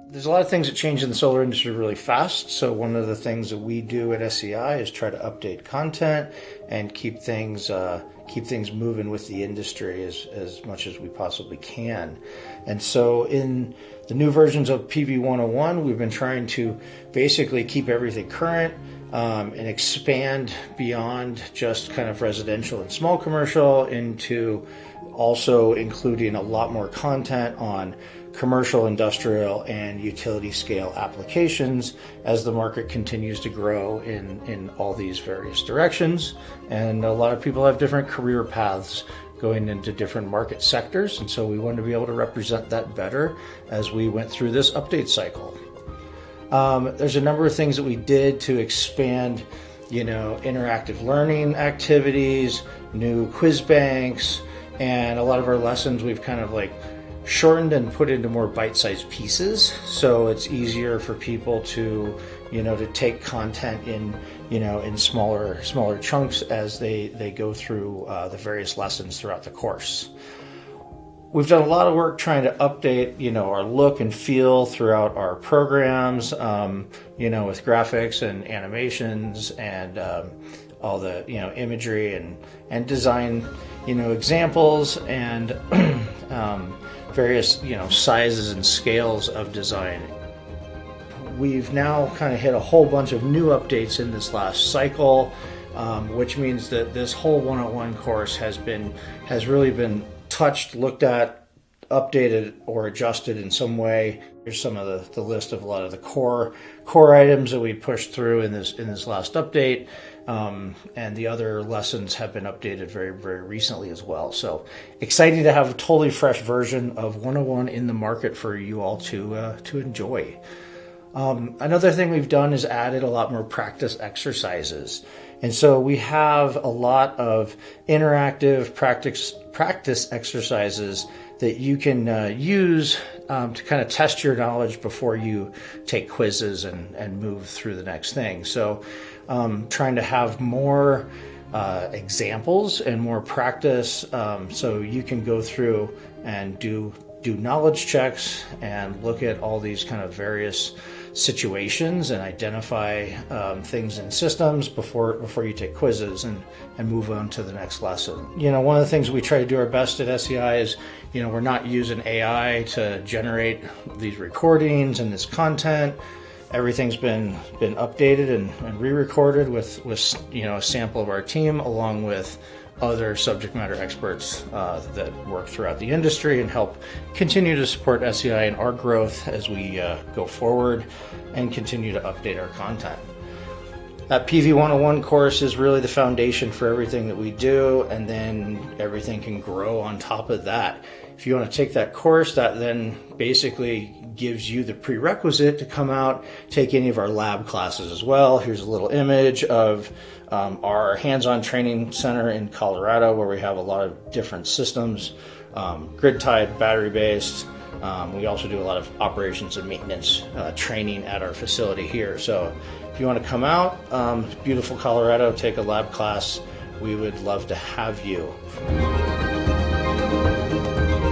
There's a lot of things that change in the solar industry really fast. So one of the things that we do at SEI is try to update content and keep things moving with the industry as much as we possibly can. And so in the new versions of PV101, we've been trying to basically keep everything current and expand beyond just kind of residential and small commercial into also including a lot more content on commercial, industrial, and utility scale applications as the market continues to grow in all these various directions. And a lot of people have different career paths going into different market sectors, and so we wanted to be able to represent that better as we went through this update cycle. There's a number of things that we did to expand, interactive learning activities, new quiz banks, and a lot of our lessons we've kind of shortened and put into more bite-sized pieces, so it's easier for people to take content in smaller chunks as they go through the various lessons throughout the course. We've done a lot of work trying to update our look and feel throughout our programs, with graphics and animations and all the imagery and design examples and various sizes and scales of design. We've now kind of hit a whole bunch of new updates in this last cycle, which means that this whole 101 course has really been touched, looked at, updated, or adjusted in some way. Here's some of the list of a lot of the core items that we pushed through in this last update, and the other lessons have been updated very, very recently as well. So exciting to have a totally fresh version of 101 in the market for you all to enjoy. Another thing we've done is added a lot more practice exercises. And so we have a lot of interactive practice exercises that you can use to kind of test your knowledge before you take quizzes and move through the next thing. So trying to have more examples and more practice so you can go through and do knowledge checks and look at all these kind of various situations and identify things in systems before you take quizzes and move on to the next lesson. One of the things we try to do our best at SEI is, we're not using AI to generate these recordings and this content. Everything's been updated and re-recorded with a sample of our team along with other subject matter experts that work throughout the industry and help continue to support SEI and our growth as we go forward and continue to update our content. That PV101 course is really the foundation for everything that we do, and then everything can grow on top of that. If you want to take that course, that then basically gives you the prerequisite to come out, take any of our lab classes as well. Here's a little image of our hands-on training center in Colorado, where we have a lot of different systems, grid-tied, battery-based. We also do a lot of operations and maintenance training at our facility here. So if you want to come out, beautiful Colorado, take a lab class, we would love to have you.